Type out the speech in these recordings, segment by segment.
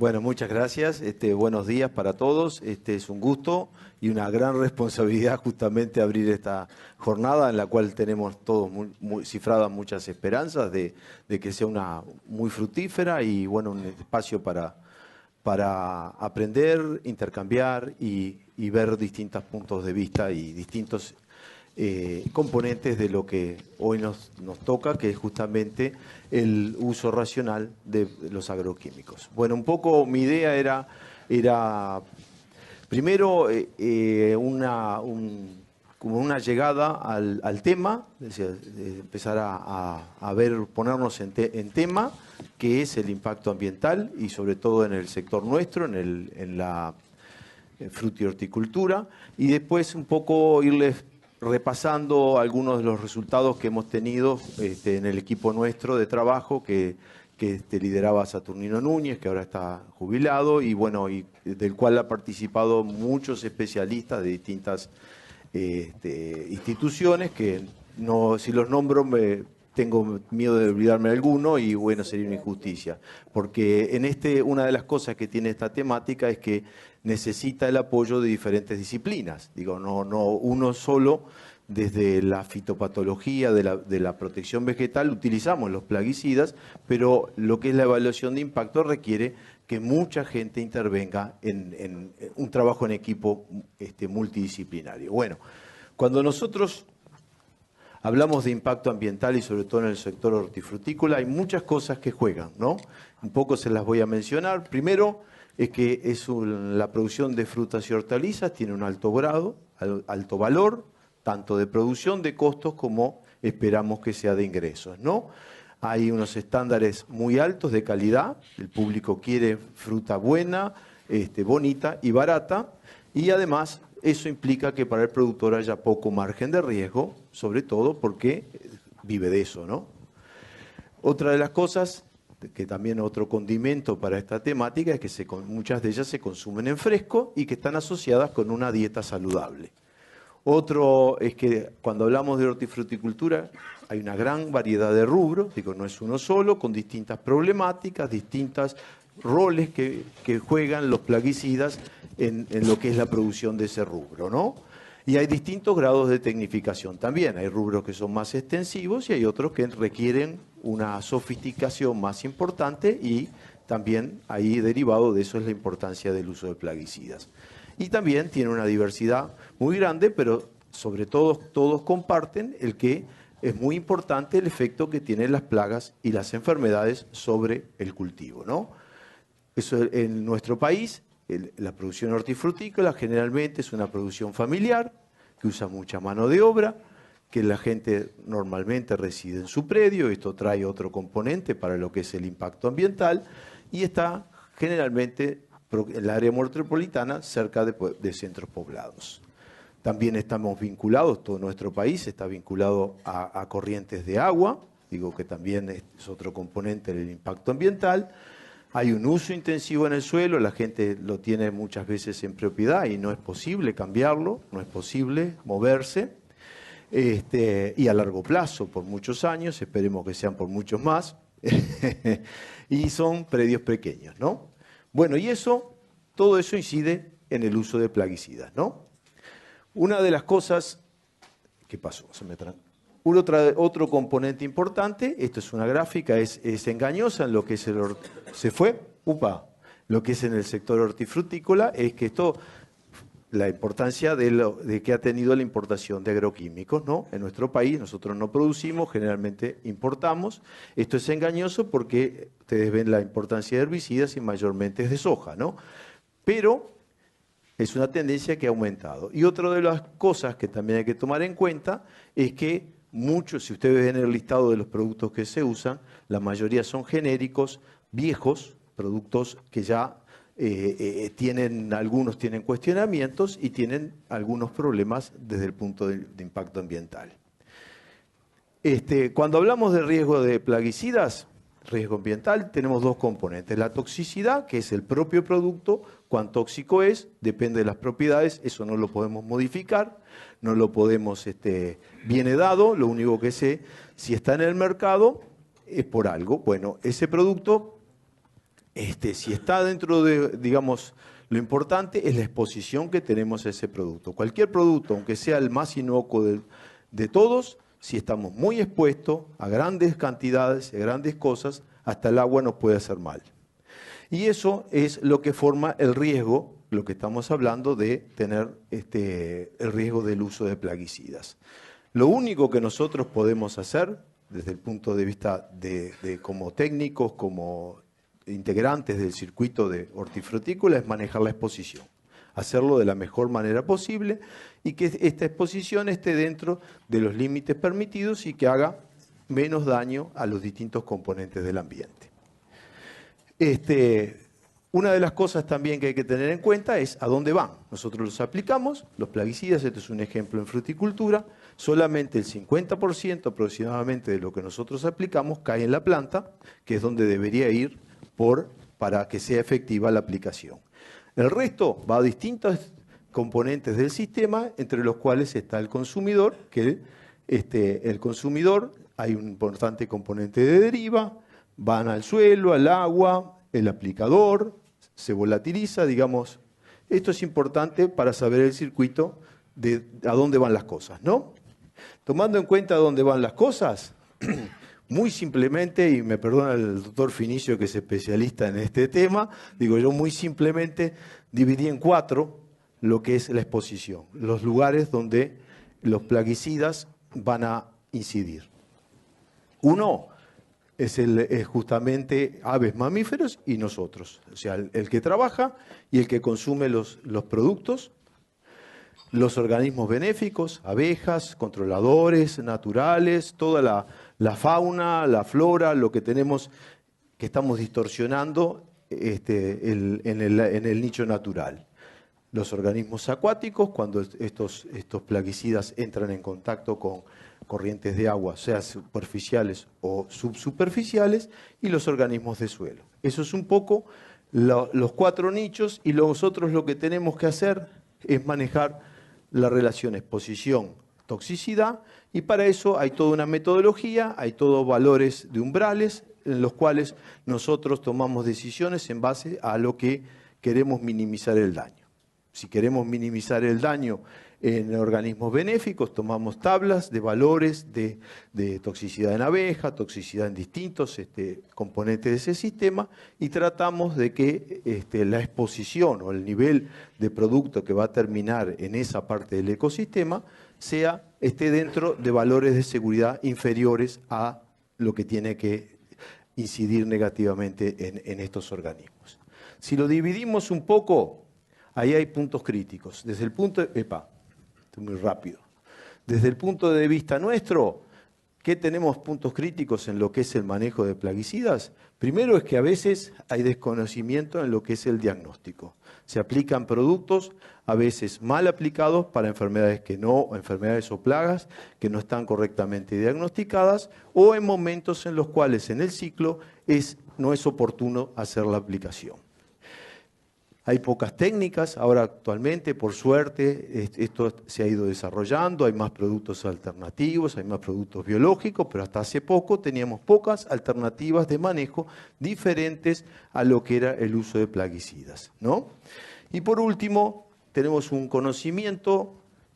Bueno, muchas gracias. Buenos días para todos. Es un gusto y una gran responsabilidad justamente abrir esta jornada en la cual tenemos todos muy cifradas muchas esperanzas de que sea una muy fructífera y bueno, un espacio para aprender, intercambiar y ver distintos puntos de vista y distintos componentes de lo que hoy nos toca, que es justamente el uso racional de los agroquímicos. Bueno, un poco mi idea era primero como una llegada al tema, es decir, empezar a ver, ponernos en tema, que es el impacto ambiental y sobre todo en el sector nuestro, en la fruta y horticultura, y después un poco irles repasando algunos de los resultados que hemos tenido en el equipo nuestro de trabajo que lideraba Saturnino Núñez, que ahora está jubilado, y bueno, y del cual ha participado muchos especialistas de distintas instituciones, que no, si los nombro tengo miedo de olvidarme de alguno y bueno, sería una injusticia. Porque una de las cosas que tiene esta temática es que necesita el apoyo de diferentes disciplinas. Digo, no uno solo, desde la fitopatología, de la protección vegetal, utilizamos los plaguicidas, pero lo que es la evaluación de impacto requiere que mucha gente intervenga en un trabajo en equipo multidisciplinario. Bueno, cuando nosotros hablamos de impacto ambiental y sobre todo en el sector hortifrutícola, hay muchas cosas que juegan, ¿no? Un poco se las voy a mencionar. Primero es que la producción de frutas y hortalizas tiene un alto grado, alto valor, tanto de producción, de costos, como esperamos que sea de ingresos, ¿no? Hay unos estándares muy altos de calidad, el público quiere fruta buena, bonita y barata, y además eso implica que para el productor haya poco margen de riesgo, sobre todo porque vive de eso, ¿no? Otra de las cosas, que también otro condimento para esta temática, es que muchas de ellas se consumen en fresco y que están asociadas con una dieta saludable. Otro es que cuando hablamos de hortifruticultura hay una gran variedad de rubros, digo, no es uno solo, con distintas problemáticas, distintos roles que juegan los plaguicidas en lo que es la producción de ese rubro, ¿no? Y hay distintos grados de tecnificación también. Hay rubros que son más extensivos y hay otros que requieren una sofisticación más importante y también ahí derivado de eso es la importancia del uso de plaguicidas. Y también tiene una diversidad muy grande, pero sobre todo todos comparten el que es muy importante el efecto que tienen las plagas y las enfermedades sobre el cultivo, ¿no? Eso en nuestro país, la producción hortifrutícola generalmente es una producción familiar, que usa mucha mano de obra, que la gente normalmente reside en su predio, esto trae otro componente para lo que es el impacto ambiental, y está generalmente en el área metropolitana cerca de centros poblados. También estamos vinculados, todo nuestro país está vinculado a corrientes de agua, digo que también es otro componente del impacto ambiental. Hay un uso intensivo en el suelo, la gente lo tiene muchas veces en propiedad y no es posible cambiarlo, no es posible moverse. Y a largo plazo, por muchos años, esperemos que sean por muchos más, y son predios pequeños, ¿no? Bueno, y todo eso incide en el uso de plaguicidas, ¿no? Una de las cosas, ¿qué pasó? Otro componente importante, esto es una gráfica, es engañosa en lo que es lo que es en el sector hortifrutícola, es que la importancia de que ha tenido la importación de agroquímicos, ¿no? En nuestro país nosotros no producimos, generalmente importamos. Esto es engañoso porque ustedes ven la importancia de herbicidas y mayormente es de soja, ¿no? Pero es una tendencia que ha aumentado. Y otra de las cosas que también hay que tomar en cuenta es que si ustedes ven el listado de los productos que se usan, la mayoría son genéricos, viejos, productos que ya algunos tienen cuestionamientos y tienen algunos problemas desde el punto de impacto ambiental. Cuando hablamos de riesgo de plaguicidas, riesgo ambiental, tenemos dos componentes. La toxicidad, que es el propio producto, cuán tóxico es, depende de las propiedades, eso no lo podemos modificar, no lo podemos, viene dado, lo único que sé, si está en el mercado, es por algo. Bueno, ese producto Si está dentro de, digamos, lo importante es la exposición que tenemos a ese producto. Cualquier producto, aunque sea el más inocuo de todos, si estamos muy expuestos a grandes cantidades, a grandes cosas, hasta el agua nos puede hacer mal. Y eso es lo que forma el riesgo, lo que estamos hablando de tener el riesgo del uso de plaguicidas. Lo único que nosotros podemos hacer, desde el punto de vista de como técnicos, como integrantes del circuito de hortifrutícola, es manejar la exposición. Hacerlo de la mejor manera posible y que esta exposición esté dentro de los límites permitidos y que haga menos daño a los distintos componentes del ambiente. Una de las cosas también que hay que tener en cuenta es a dónde van. Nosotros los aplicamos, los plaguicidas, este es un ejemplo en fruticultura, solamente el 50% aproximadamente de lo que nosotros aplicamos cae en la planta, que es donde debería ir para que sea efectiva la aplicación. El resto va a distintos componentes del sistema, entre los cuales está el consumidor, que el consumidor, hay un importante componente de deriva, van al suelo, al agua, el aplicador, se volatiliza, digamos. Esto es importante para saber el circuito de a dónde van las cosas, ¿no? Tomando en cuenta a dónde van las cosas, muy simplemente, y me perdona el doctor Finicio que es especialista en este tema, digo yo muy simplemente dividí en 4 lo que es la exposición, los lugares donde los plaguicidas van a incidir. Uno es justamente aves, mamíferos y nosotros, o sea, el que trabaja y el que consume los productos, los organismos benéficos, abejas, controladores naturales, toda la fauna, la flora, lo que tenemos que estamos distorsionando en el nicho natural. Los organismos acuáticos, cuando estos plaguicidas entran en contacto con corrientes de agua, sea superficiales o subsuperficiales, y los organismos de suelo. Eso es un poco los 4 nichos, y nosotros lo que tenemos que hacer es manejar la relación exposición-toxicidad, y para eso hay toda una metodología, hay todos valores de umbrales en los cuales nosotros tomamos decisiones en base a lo que queremos minimizar el daño. Si queremos minimizar el daño en organismos benéficos, tomamos tablas de valores de toxicidad en abeja, toxicidad en distintos componentes de ese sistema, y tratamos de que la exposición o el nivel de producto que va a terminar en esa parte del ecosistema esté dentro de valores de seguridad inferiores a lo que tiene que incidir negativamente en estos organismos. Si lo dividimos un poco, ahí hay puntos críticos. Desde el punto estoy muy rápido. Desde el punto de vista nuestro, ¿qué tenemos puntos críticos en lo que es el manejo de plaguicidas? Primero es que a veces hay desconocimiento en lo que es el diagnóstico. Se aplican productos a veces mal aplicados para enfermedades o plagas que no están correctamente diagnosticadas, o en momentos en los cuales en el ciclo no es oportuno hacer la aplicación. Hay pocas técnicas, ahora actualmente, por suerte, esto se ha ido desarrollando, hay más productos alternativos, hay más productos biológicos, pero hasta hace poco teníamos pocas alternativas de manejo diferentes a lo que era el uso de plaguicidas, ¿no? Y por último, tenemos un conocimiento,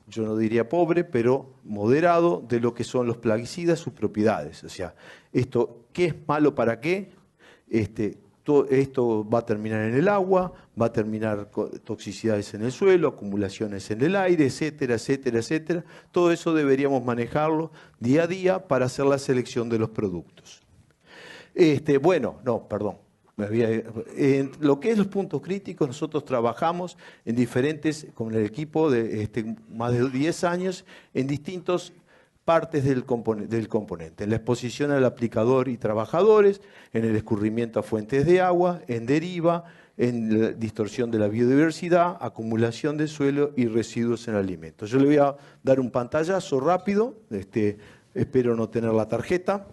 yo no diría pobre, pero moderado, de lo que son los plaguicidas, sus propiedades. O sea, ¿qué es malo para qué? Todo esto va a terminar en el agua, va a terminar con toxicidades en el suelo, acumulaciones en el aire, etcétera, etcétera, etcétera. Todo eso deberíamos manejarlo día a día para hacer la selección de los productos. Lo que es los puntos críticos, nosotros trabajamos en diferentes, con el equipo de más de 10 años, en distintos partes del componente, en la exposición al aplicador y trabajadores, en el escurrimiento a fuentes de agua, en deriva, en la distorsión de la biodiversidad, acumulación de suelo y residuos en alimentos. Yo le voy a dar un pantallazo rápido, espero no tener la tarjeta,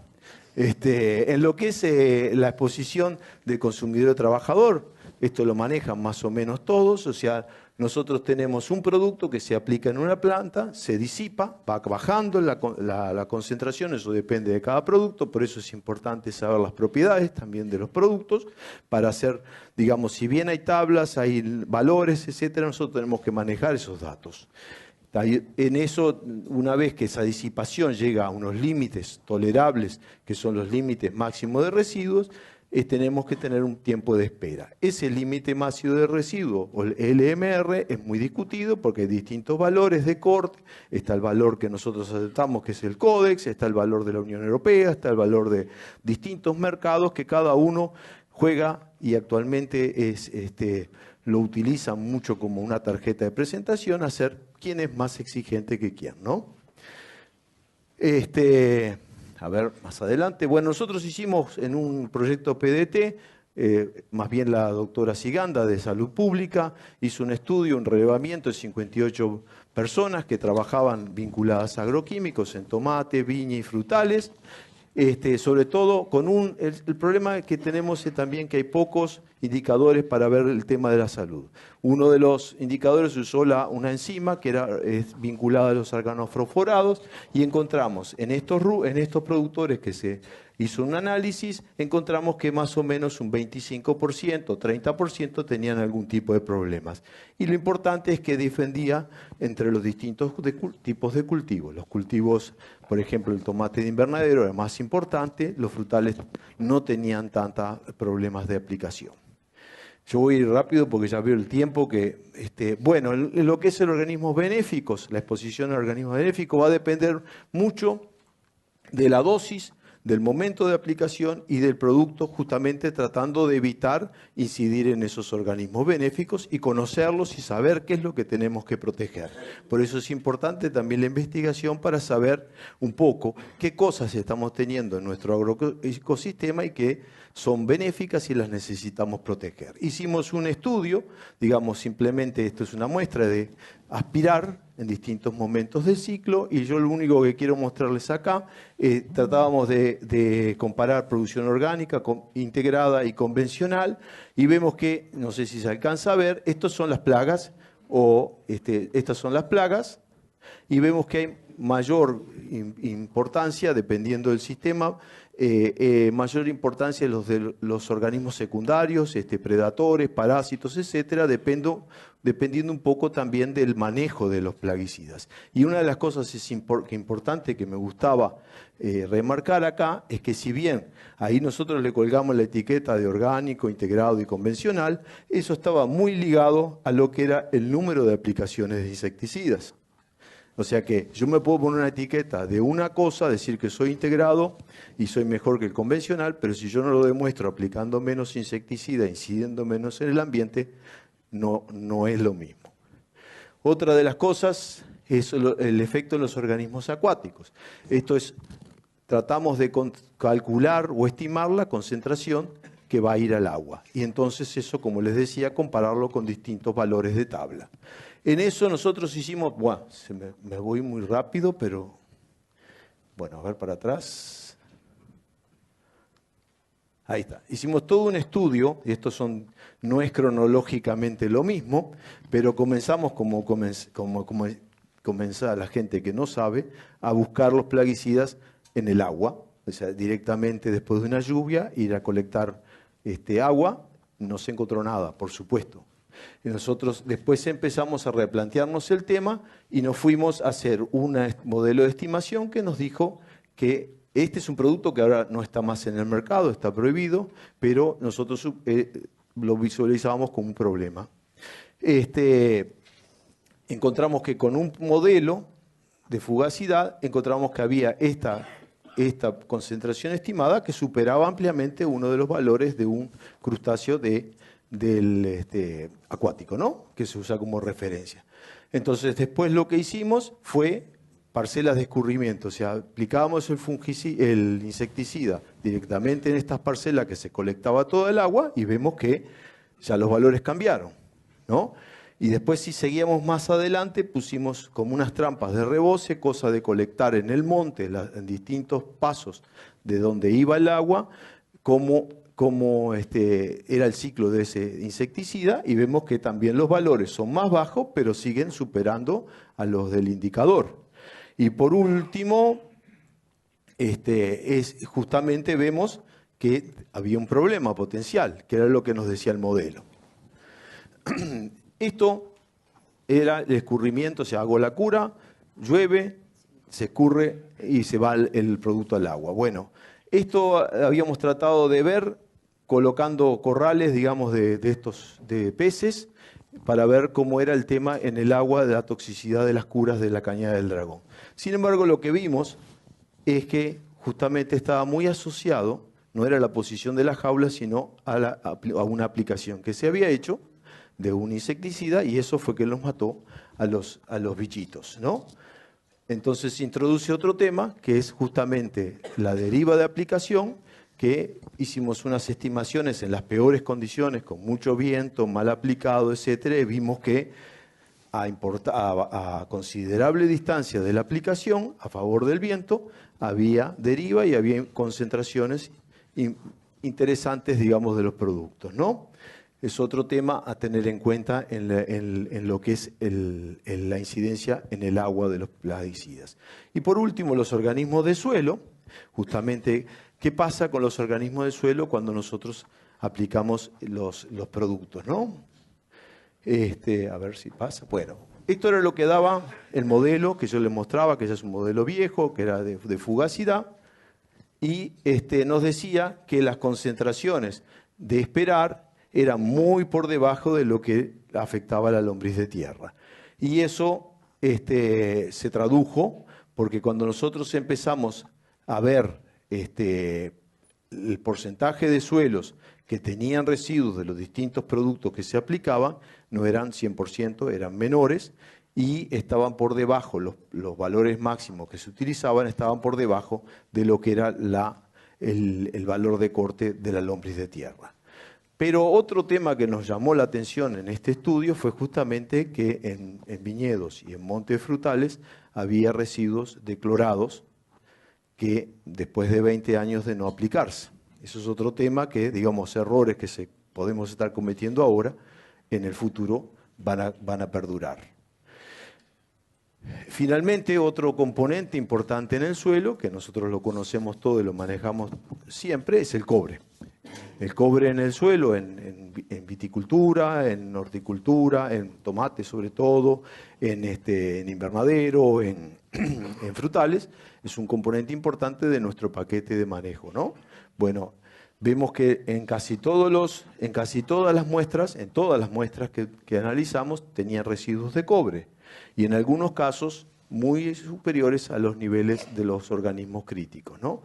en lo que es la exposición de consumidor y trabajador. Esto lo manejan más o menos todos, o sea, nosotros tenemos un producto que se aplica en una planta, se disipa, va bajando la concentración, eso depende de cada producto, por eso es importante saber las propiedades también de los productos, para hacer, digamos, si bien hay tablas, hay valores, etcétera, nosotros tenemos que manejar esos datos. En eso, una vez que esa disipación llega a unos límites tolerables, que son los límites máximos de residuos, tenemos que tener un tiempo de espera. Ese límite máximo de residuos, o el LMR, es muy discutido porque hay distintos valores de corte. Está el valor que nosotros aceptamos, que es el Códex, está el valor de la Unión Europea, está el valor de distintos mercados que cada uno juega y actualmente lo utilizan mucho como una tarjeta de presentación, a ser quién es más exigente que quién, ¿no? A ver, más adelante. Bueno, nosotros hicimos en un proyecto PDT, más bien la doctora Siganda de Salud Pública, hizo un estudio, un relevamiento de 58 personas que trabajaban vinculadas a agroquímicos en tomate, viña y frutales. Sobre todo con el problema que tenemos es también que hay pocos indicadores para ver el tema de la salud. Uno de los indicadores usó una enzima que es vinculada a los organofosforados y encontramos en estos productores que se hizo un análisis, encontramos que más o menos un 25%, 30% tenían algún tipo de problemas. Y lo importante es que defendía entre los distintos tipos de cultivos. Los cultivos, por ejemplo, el tomate de invernadero era más importante, los frutales no tenían tantos problemas de aplicación. Yo voy a ir rápido porque ya veo el tiempo bueno, lo que es el organismos benéficos, la exposición a organismos benéficos va a depender mucho de la dosis, del momento de aplicación y del producto, justamente tratando de evitar incidir en esos organismos benéficos y conocerlos y saber qué es lo que tenemos que proteger. Por eso es importante también la investigación para saber un poco qué cosas estamos teniendo en nuestro agroecosistema y que son benéficas y las necesitamos proteger. Hicimos un estudio, digamos, simplemente esto es una muestra de aspirar en distintos momentos del ciclo, y yo lo único que quiero mostrarles acá, tratábamos de comparar producción orgánica integrada y convencional, y vemos que, no sé si se alcanza a ver, estas son las plagas, estas son las plagas, y vemos que hay mayor importancia, dependiendo del sistema, mayor importancia de los organismos secundarios, predatores, parásitos, etcétera, dependiendo un poco también del manejo de los plaguicidas. Y una de las cosas importante que me gustaba remarcar acá es que si bien ahí nosotros le colgamos la etiqueta de orgánico, integrado y convencional, eso estaba muy ligado a lo que era el número de aplicaciones de insecticidas. O sea que yo me puedo poner una etiqueta de una cosa, decir que soy integrado y soy mejor que el convencional, pero si yo no lo demuestro aplicando menos insecticida, incidiendo menos en el ambiente, no es lo mismo. Otra de las cosas es el efecto en los organismos acuáticos. Esto es, tratamos de calcular o estimar la concentración que va a ir al agua. Y entonces eso, como les decía, compararlo con distintos valores de tabla. En eso nosotros hicimos, bueno, me voy muy rápido, pero bueno, a ver para atrás. Ahí está. Hicimos todo un estudio, y no es cronológicamente lo mismo, pero comenzamos como comienza la gente que no sabe, a buscar los plaguicidas en el agua, o sea, directamente después de una lluvia, ir a colectar agua. No se encontró nada, por supuesto. Y nosotros después empezamos a replantearnos el tema y nos fuimos a hacer un modelo de estimación que nos dijo que este es un producto que ahora no está más en el mercado, está prohibido, pero nosotros lo visualizábamos como un problema. Encontramos que con un modelo de fugacidad, encontramos que había esta concentración estimada que superaba ampliamente uno de los valores de un crustáceo acuático, ¿no? Que se usa como referencia. Entonces, después lo que hicimos fue parcelas de escurrimiento, o sea, aplicábamos el insecticida directamente en estas parcelas que se colectaba todo el agua y vemos que ya los valores cambiaron, ¿no? Y después, si seguíamos más adelante, pusimos como unas trampas de reboce, cosa de colectar en el monte, en distintos pasos de donde iba el agua, cómo cómo era el ciclo de ese insecticida y vemos que también los valores son más bajos, pero siguen superando a los del indicador. Y por último, justamente vemos que había un problema potencial, que era lo que nos decía el modelo. Esto era el escurrimiento, o sea, hago la cura, llueve, se escurre y se va el producto al agua. Bueno, esto habíamos tratado de ver colocando corrales, digamos, de peces, para ver cómo era el tema en el agua de la toxicidad de las curas de la cañada del dragón. Sin embargo, lo que vimos es que justamente estaba muy asociado, no era la posición de la jaula, sino a una aplicación que se había hecho de un insecticida, y eso fue que los mató a los bichitos, ¿no? Entonces se introduce otro tema, que es justamente la deriva de aplicación, que hicimos unas estimaciones en las peores condiciones, con mucho viento, mal aplicado, etcétera, y vimos que a considerable distancia de la aplicación, a favor del viento, había deriva y había concentraciones interesantes, digamos, de los productos, ¿no? Es otro tema a tener en cuenta en lo que es la incidencia en el agua de los plaguicidas. Y por último, los organismos de suelo. Justamente, ¿qué pasa con los organismos de suelo cuando nosotros aplicamos los productos, ¿no? A ver si pasa. Bueno, esto era lo que daba el modelo que yo les mostraba, que ya es un modelo viejo, que era de fugacidad, y nos decía que las concentraciones de esperar eran muy por debajo de lo que afectaba a la lombriz de tierra. Y eso se tradujo porque cuando nosotros empezamos a ver el porcentaje de suelos que tenían residuos de los distintos productos que se aplicaban, no eran 100%, eran menores, y estaban por debajo, los valores máximos que se utilizaban estaban por debajo de lo que era el valor de corte de la lombriz de tierra. Pero otro tema que nos llamó la atención en este estudio fue justamente que en viñedos y en montes frutales había residuos declorados que después de 20 años de no aplicarse. Eso es otro tema que, digamos, errores que podemos estar cometiendo ahora, en el futuro van a perdurar. Finalmente, otro componente importante en el suelo, que nosotros lo conocemos todo y lo manejamos siempre, es el cobre. El cobre en el suelo, en viticultura, en horticultura, en tomate sobre todo, en invernadero, en frutales, es un componente importante de nuestro paquete de manejo, ¿no? Bueno, vemos que en casi todas las muestras, en todas las muestras que analizamos, tenían residuos de cobre, y en algunos casos muy superiores a los niveles de los organismos críticos, ¿no?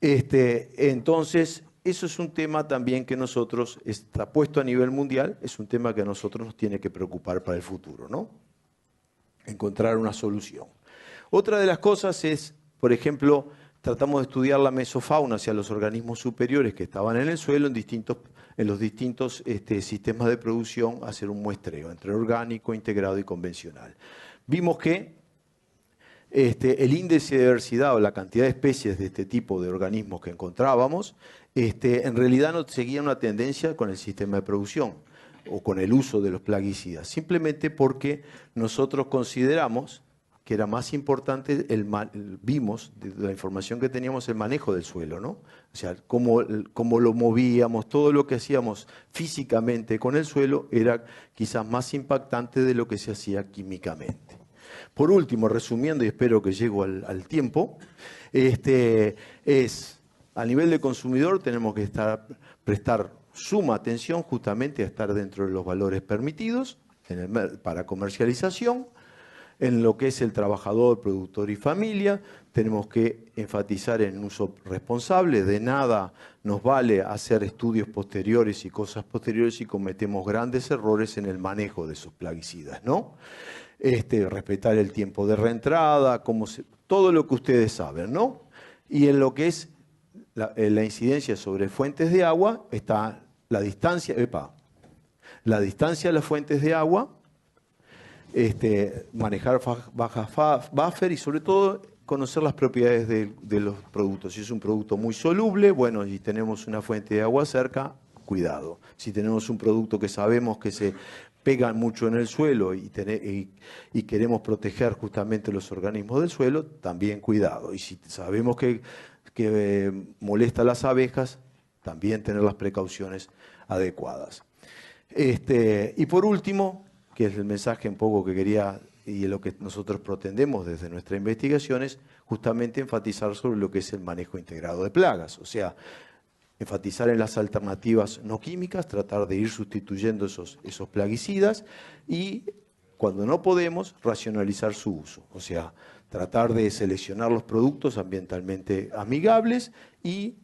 Entonces, eso es un tema también que nosotros, está puesto a nivel mundial, es un tema que a nosotros nos tiene que preocupar para el futuro, ¿no? Encontrar una solución. Otra de las cosas es, por ejemplo, tratamos de estudiar la mesofauna hacia los organismos superiores que estaban en el suelo en los distintos sistemas de producción, hacer un muestreo entre orgánico, integrado y convencional. Vimos que el índice de diversidad o la cantidad de especies de este tipo de organismos que encontrábamos, en realidad no seguía una tendencia con el sistema de producción o con el uso de los plaguicidas, simplemente porque nosotros consideramos que era más importante, vimos de la información que teníamos, el manejo del suelo, ¿no? O sea, cómo lo movíamos, todo lo que hacíamos físicamente con el suelo era quizás más impactante de lo que se hacía químicamente. Por último, resumiendo, y espero que llego al tiempo, a nivel de consumidor tenemos que prestar suma atención justamente a estar dentro de los valores permitidos para comercialización. En lo que es el trabajador, productor y familia, tenemos que enfatizar en un uso responsable. De nada nos vale hacer estudios posteriores y cosas posteriores si cometemos grandes errores en el manejo de esos plaguicidas, ¿no? Respetar el tiempo de reentrada, todo lo que ustedes saben, ¿no? Y en lo que es la incidencia sobre fuentes de agua está la distancia de las fuentes de agua, manejar bajas buffer y sobre todo conocer las propiedades de los productos. Si es un producto muy soluble, bueno, si tenemos una fuente de agua cerca, cuidado. Si tenemos un producto que sabemos que se pega mucho en el suelo y queremos proteger justamente los organismos del suelo, también cuidado. Y si sabemos que molesta a las abejas, también tener las precauciones adecuadas. Y por último, que es el mensaje un poco que quería y lo que nosotros pretendemos desde nuestra investigación, es justamente enfatizar sobre lo que es el manejo integrado de plagas. O sea, enfatizar en las alternativas no químicas, tratar de ir sustituyendo esos plaguicidas y, cuando no podemos, racionalizar su uso. O sea, tratar de seleccionar los productos ambientalmente amigables y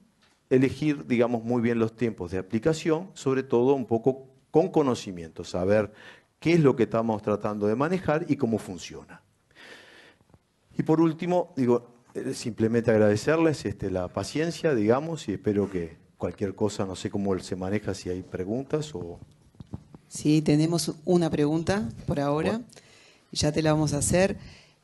elegir, digamos, muy bien los tiempos de aplicación, sobre todo un poco con conocimiento, saber qué es lo que estamos tratando de manejar y cómo funciona. Y por último, simplemente agradecerles la paciencia, digamos, y espero que cualquier cosa, no sé cómo se maneja, si hay preguntas o... Sí, tenemos una pregunta por ahora, bueno. Ya te la vamos a hacer.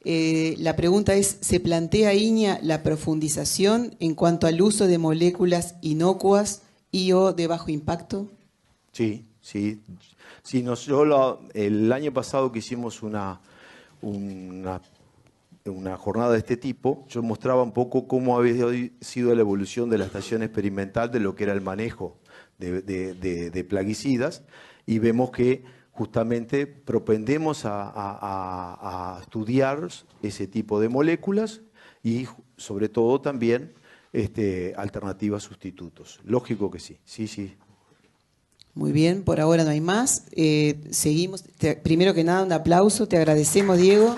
La pregunta es, ¿se plantea, Iña, la profundización en cuanto al uso de moléculas inocuas y o de bajo impacto? Sí. El año pasado que hicimos una jornada de este tipo, yo mostraba un poco cómo había sido la evolución de la estación experimental de lo que era el manejo de plaguicidas, y vemos que justamente propendemos a estudiar ese tipo de moléculas y sobre todo también alternativas sustitutos. Lógico que sí. Muy bien, por ahora no hay más. Seguimos. Primero que nada, un aplauso. Te agradecemos, Diego.